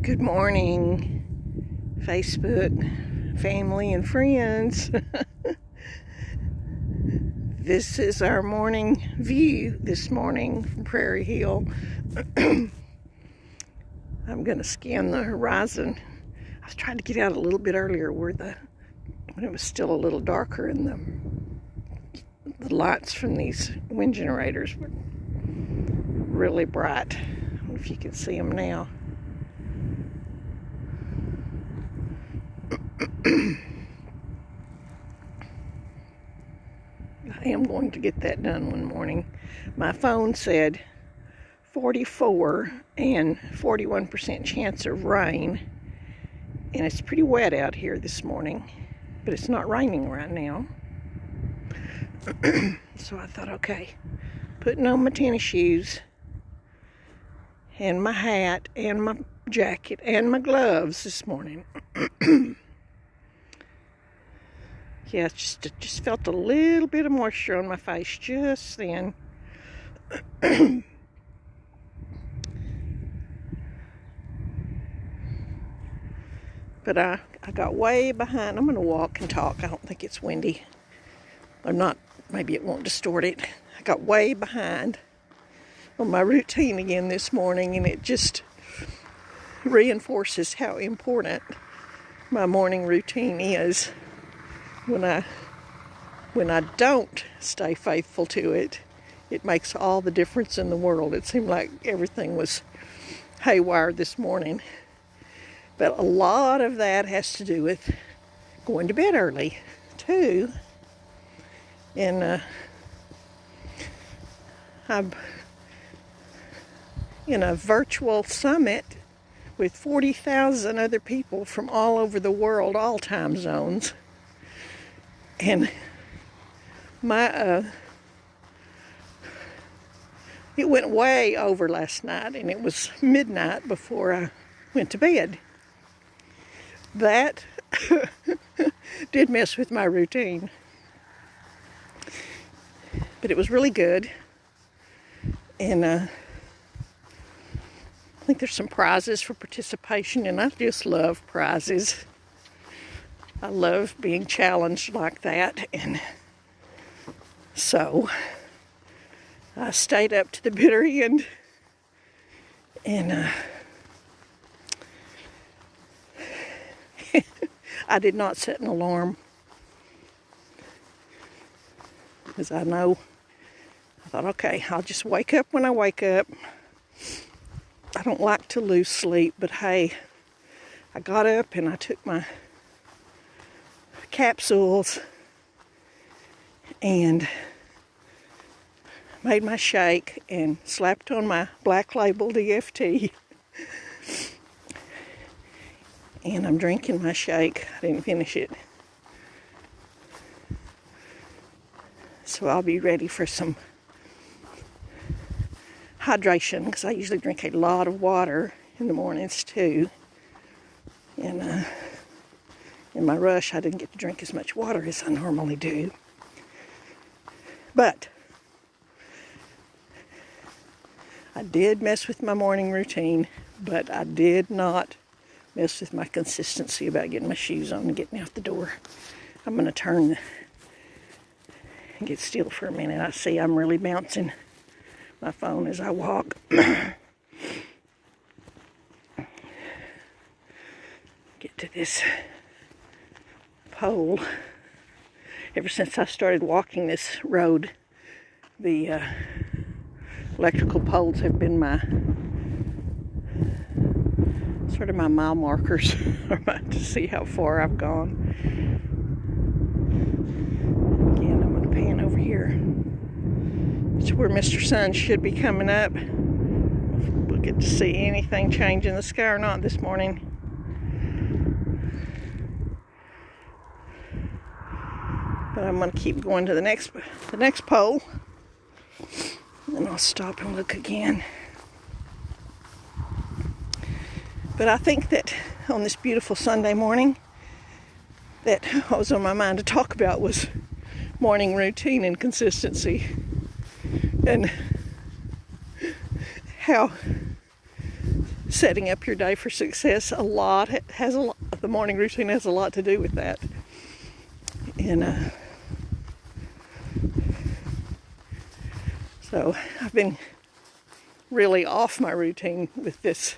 Good morning, Facebook, family, and friends. This is our morning view this morning from Prairie Hill. I'm going to scan the horizon. I was trying to get out a little bit earlier when it was still a little darker and the lights from these wind generators were really bright. I don't know if you can see them now. I am going to get that done one morning. My phone said 44 and 41% chance of rain, and it's pretty wet out here this morning, but it's not raining right now. So I thought, okay, putting on my tennis shoes and my hat and my jacket and my gloves this morning. Yeah, just felt a little bit of moisture on my face just then. But I got way behind. I'm going to walk and talk. I don't think it's windy. Or not, maybe it won't distort it. I got way behind on my routine again this morning, and it just reinforces how important my morning routine is. When I don't stay faithful to it, it makes all the difference in the world. It seemed like everything was haywire this morning. But a lot of that has to do with going to bed early, too. And I'm in a virtual summit with 40,000 other people from all over the world, all time zones. And it went way over last night, and it was midnight before I went to bed. That did mess with my routine. But it was really good. And I think there's some prizes for participation, and I just love prizes. I love being challenged like that, and so I stayed up to the bitter end, and I did not set an alarm, because I thought, okay, I'll just wake up when I wake up. I don't like to lose sleep, but hey, I got up and I took my capsules and made my shake and slapped on my Black Label DFT, and I'm drinking my shake. I didn't finish it, so I'll be ready for some hydration, because I usually drink a lot of water in the mornings too, and in my rush, I didn't get to drink as much water as I normally do. But I did mess with my morning routine, but I did not mess with my consistency about getting my shoes on and getting out the door. I'm going to turn and get still for a minute. I see I'm really bouncing my phone as I walk. Get to this pole. Ever since I started walking this road, the electrical poles have been my my mile markers to see how far I've gone. Again, I'm going to pan over here. It's where Mr. Sun should be coming up. We'll get to see anything change in the sky or not this morning. But I'm going to keep going to the next pole, and then I'll stop and look again. But I think that on this beautiful Sunday morning, that what was on my mind to talk about was morning routine and consistency, and how setting up your day for success a lot. The morning routine has a lot to do with that. And so I've been really off my routine with this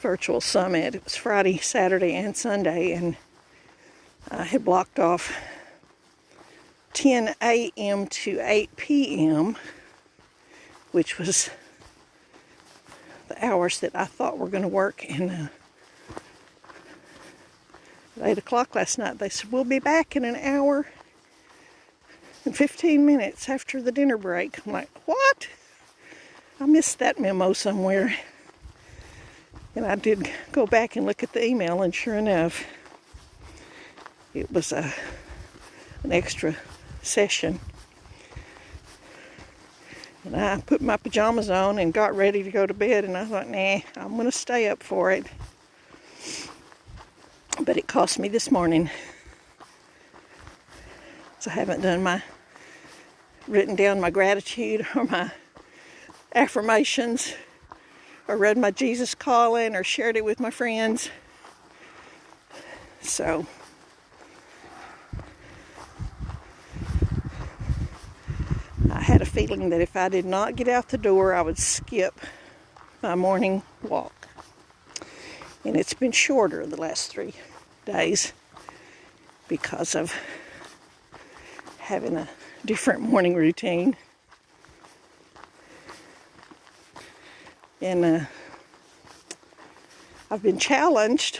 virtual summit. It was Friday, Saturday, and Sunday, and I had blocked off 10 a.m. to 8 p.m., which was the hours that I thought were going to work. And at 8 o'clock last night, they said, we'll be back in an hour and 15 minutes after the dinner break. I'm like, what? I missed that memo somewhere. And I did go back and look at the email, and sure enough, it was an extra session. And I put my pajamas on and got ready to go to bed, and I thought, nah, I'm going to stay up for it. But it cost me this morning. So I haven't written down my gratitude or my affirmations or read my Jesus calling or shared it with my friends. So I had a feeling that if I did not get out the door, I would skip my morning walk. And it's been shorter the last 3 days because of having a different morning routine. And I've been challenged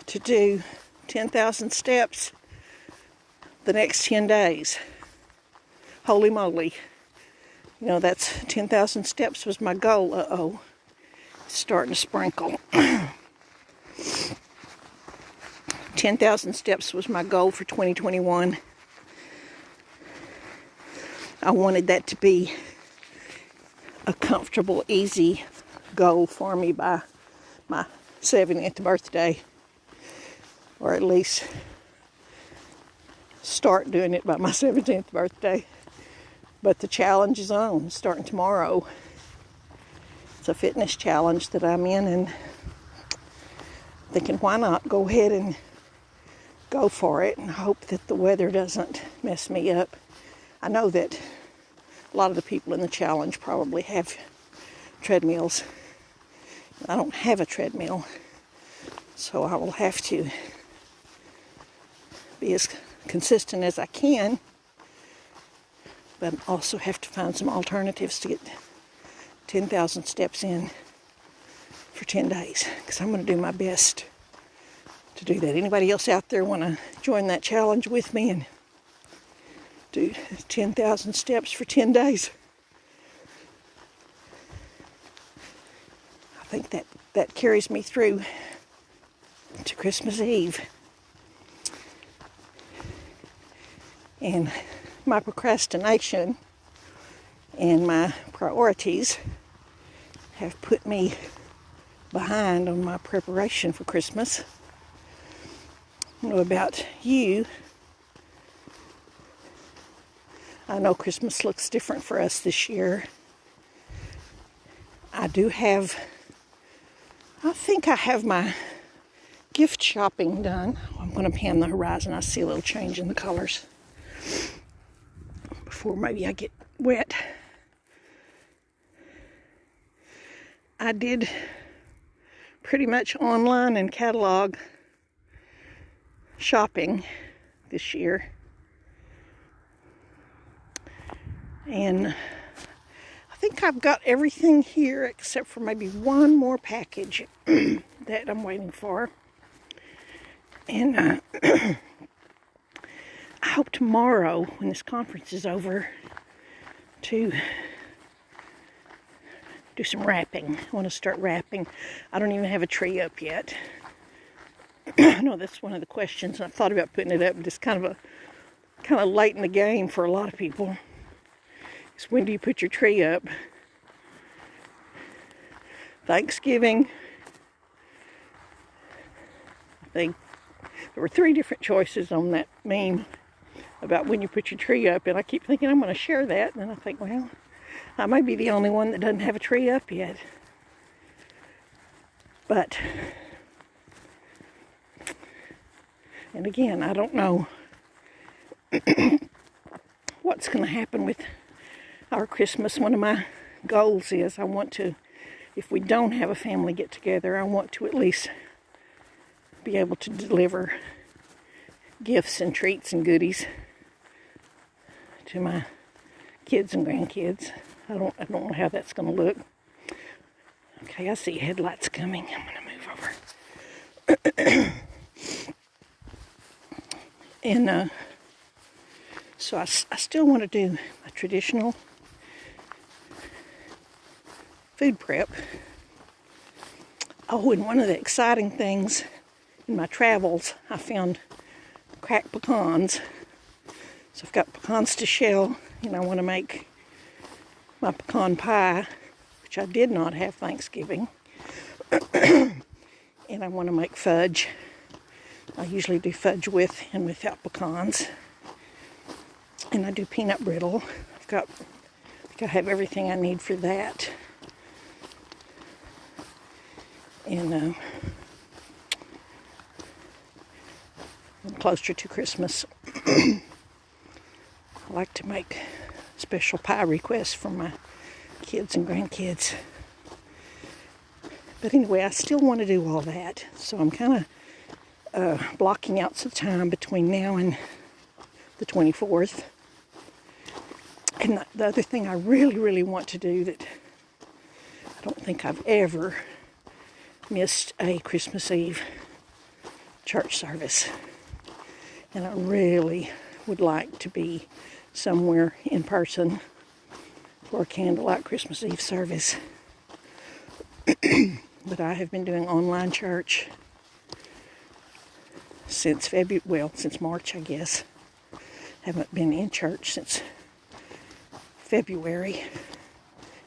to do 10,000 steps the next 10 days. Holy moly. You know, that's 10,000 steps was my goal. It's starting to sprinkle. 10,000 steps was my goal for 2021. I wanted that to be a comfortable, easy goal for me by my 70th birthday. Or at least start doing it by my 17th birthday. But the challenge is on, starting tomorrow. It's a fitness challenge that I'm in, and thinking, why not go ahead and go for it and hope that the weather doesn't mess me up. I know that a lot of the people in the challenge probably have treadmills. I don't have a treadmill, so I will have to be as consistent as I can, but also have to find some alternatives to get 10,000 steps in for 10 days, because I'm going to do my best to do that. Anybody else out there want to join that challenge with me and do 10,000 steps for 10 days? I think that carries me through to Christmas Eve. And my procrastination and my priorities have put me behind on my preparation for Christmas. I don't know about you. I know Christmas looks different for us this year. I think I have my gift shopping done. I'm going to pan the horizon. I see a little change in the colors before maybe I get wet. I did pretty much online and catalog shopping this year. And I think I've got everything here except for maybe one more package that I'm waiting for. And I hope tomorrow, when this conference is over, to do some wrapping. I want to start wrapping. I don't even have a tree up yet. I know that's one of the questions. I've thought about putting it up, but it's kind of late in the game for a lot of people. It's when do you put your tree up? Thanksgiving. I think there were 3 different choices on that meme about when you put your tree up, and I keep thinking I'm going to share that, and then I think, well, I may be the only one that doesn't have a tree up yet. But, and again, I don't know what's going to happen with our Christmas. One of my goals is I want to, if we don't have a family get together, I want to at least be able to deliver gifts and treats and goodies to my kids and grandkids. I don't know how that's going to look. Okay, I see headlights coming. I'm going to move over. And so I still want to do a traditional food prep. Oh, and one of the exciting things in my travels, I found cracked pecans. So I've got pecans to shell, and I want to make my pecan pie, which I did not have Thanksgiving. And I want to make fudge. I usually do fudge with and without pecans. And I do peanut brittle. I think I have everything I need for that. And I'm closer to Christmas. I like to make special pie requests for my kids and grandkids. But anyway, I still want to do all that. So I'm kind of blocking out some time between now and the 24th. And the other thing I really, really want to do that I don't think I've ever missed a Christmas Eve church service. And I really would like to be somewhere in person for a candlelight Christmas Eve service. But I have been doing online church since March, I guess. Haven't been in church since February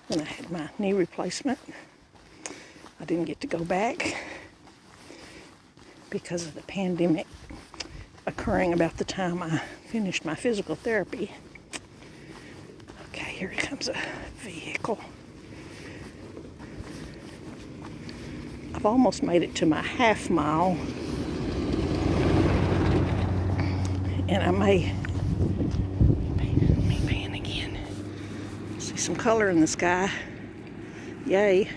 when I had my knee replacement. I didn't get to go back because of the pandemic occurring about the time I finished my physical therapy. Okay, here comes a vehicle. I've almost made it to my half mile. And I may pan again. See some color in the sky. Yay.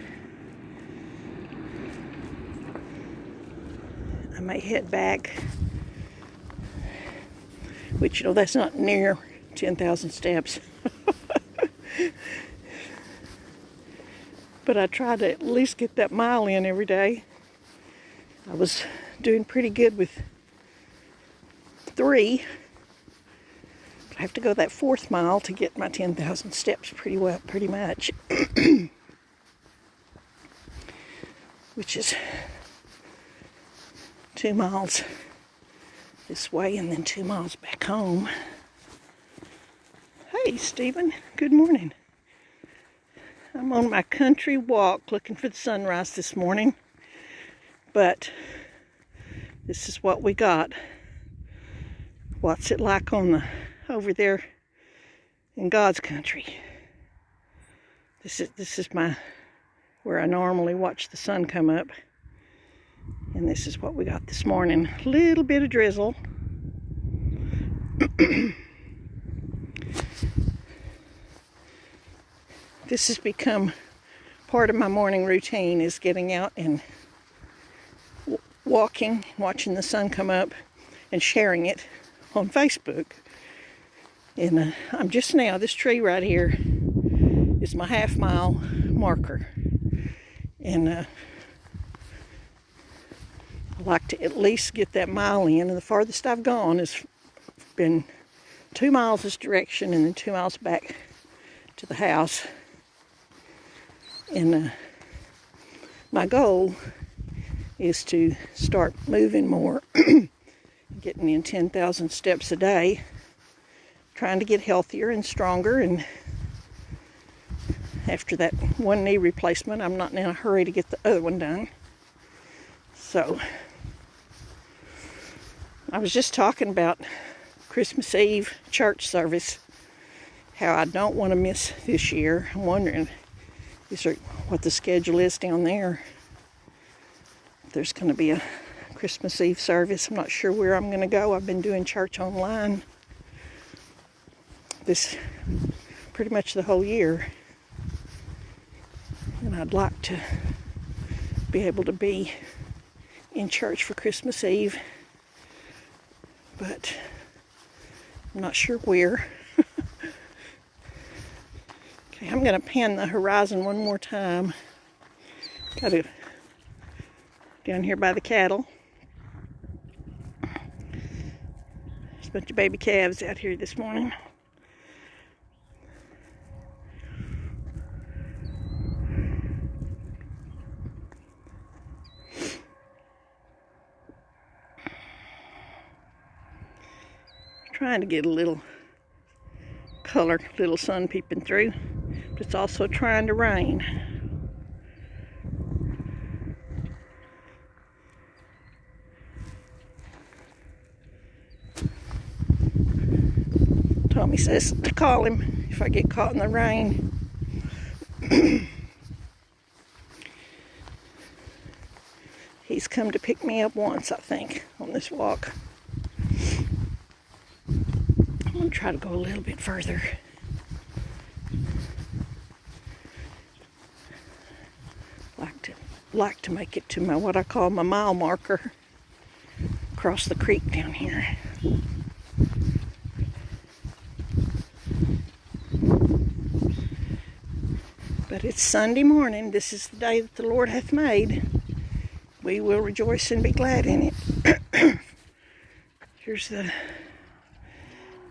I may head back, which, that's not near 10,000 steps. But I try to at least get that mile in every day. I was doing pretty good with 3. But I have to go that 4th mile to get my 10,000 steps pretty much. Which is 2 miles this way and then 2 miles back home. Hey, Stephen, good morning. I'm on my country walk looking for the sunrise this morning, but this is what we got. What's it like over there in God's country? This is where I normally watch the sun come up. And this is what we got this morning. A little bit of drizzle. This has become part of my morning routine, is getting out and walking, watching the sun come up, and sharing it on Facebook. And I'm just now, this tree right here is my half mile marker. And I like to at least get that mile in, and the farthest I've gone has been 2 miles this direction and then 2 miles back to the house. And my goal is to start moving more, getting in 10,000 steps a day, trying to get healthier and stronger. And after that one knee replacement, I'm not in a hurry to get the other one done. So I was just talking about Christmas Eve church service, how I don't want to miss this year. I'm wondering what the schedule is down there. there's going to be a Christmas Eve service. I'm not sure where I'm going to go. I've been doing church online this pretty much the whole year. And I'd like to be able to be in church for Christmas Eve, but I'm not sure where. Okay, I'm going to pan the horizon one more time. Got to down here by the cattle. There's a bunch of baby calves out here this morning. Trying to get a little color, little sun peeping through, but it's also trying to rain. Tommy says to call him if I get caught in the rain. He's come to pick me up once, I think, on this walk. I'm going to try to go a little bit further. Like to make it to my what I call my mile marker across the creek down here. But it's Sunday morning. This is the day that the Lord hath made. We will rejoice and be glad in it. Here's the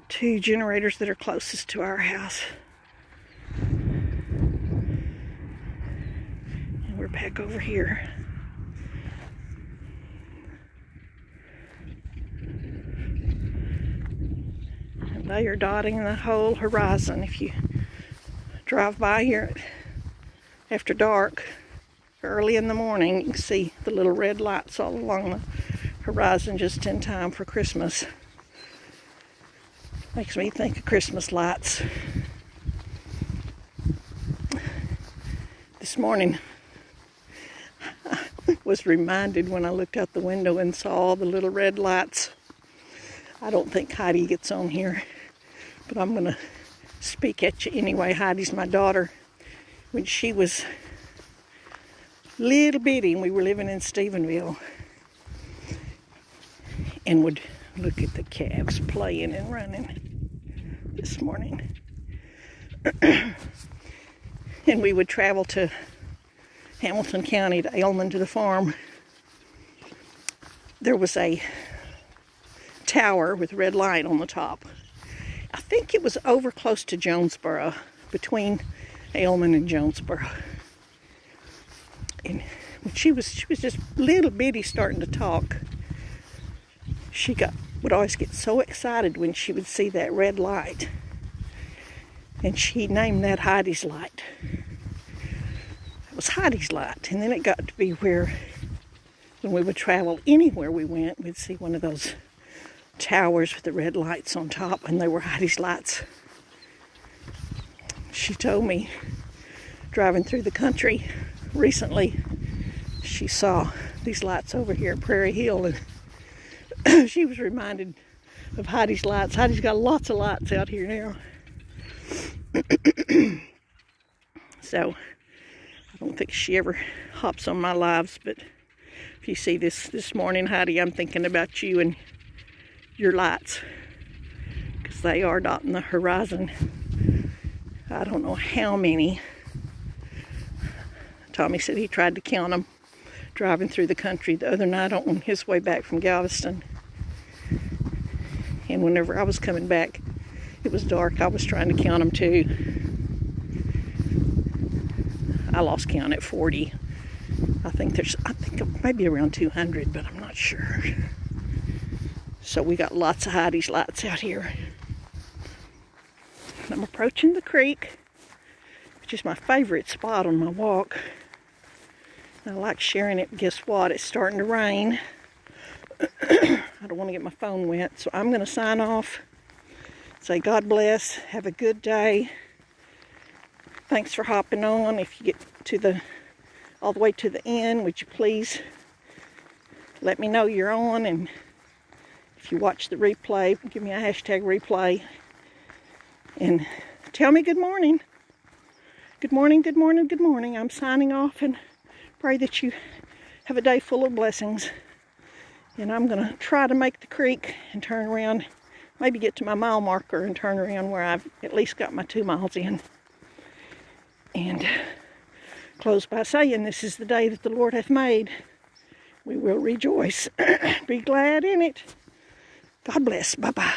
2 generators that are closest to our house. And we're back over here. And they are dotting the whole horizon. If you drive by here after dark, early in the morning, you can see the little red lights all along the horizon just in time for Christmas. Makes me think of Christmas lights. This morning, I was reminded when I looked out the window and saw all the little red lights. I don't think Heidi gets on here, but I'm going to speak at you anyway. Heidi's my daughter. When she was little bitty and we were living in Stephenville, and would look at the calves playing and running this morning. And we would travel to Hamilton County, to Aylman, to the farm. There was a tower with a red light on the top. I think it was over close to Jonesboro, between Aylman and Jonesboro. And when she was just little bitty starting to talk, she would always get so excited when she would see that red light. And she named that Heidi's light. It was Heidi's light. And then it got to be where, when we would travel anywhere we went, we'd see one of those towers with the red lights on top, and they were Heidi's lights. She told me, driving through the country recently, she saw these lights over here at Prairie Hill, and she was reminded of Heidi's lights. Heidi's got lots of lights out here now. So, I don't think she ever hops on my lives, but if you see this morning, Heidi, I'm thinking about you and your lights, because they are dotting the horizon. I don't know how many. Tommy said he tried to count them driving through the country the other night on his way back from Galveston. And whenever I was coming back, it was dark. I was trying to count them too. I lost count at 40. I think maybe around 200, but I'm not sure. So we got lots of Heidi's lights out here. And I'm approaching the creek, which is my favorite spot on my walk. I like sharing it. Guess what? It's starting to rain. I don't want to get my phone wet, so I'm going to sign off. Say God bless. Have a good day. Thanks for hopping on. If you get to all the way to the end, would you please let me know you're on, and if you watch the replay, give me a hashtag replay and tell me good morning. Good morning, good morning, good morning. I'm signing off, and pray that you have a day full of blessings. And I'm going to try to make the creek and turn around, maybe get to my mile marker and turn around where I've at least got my 2 miles in. And close by saying, this is the day that the Lord hath made. We will rejoice. Be glad in it. God bless. Bye-bye.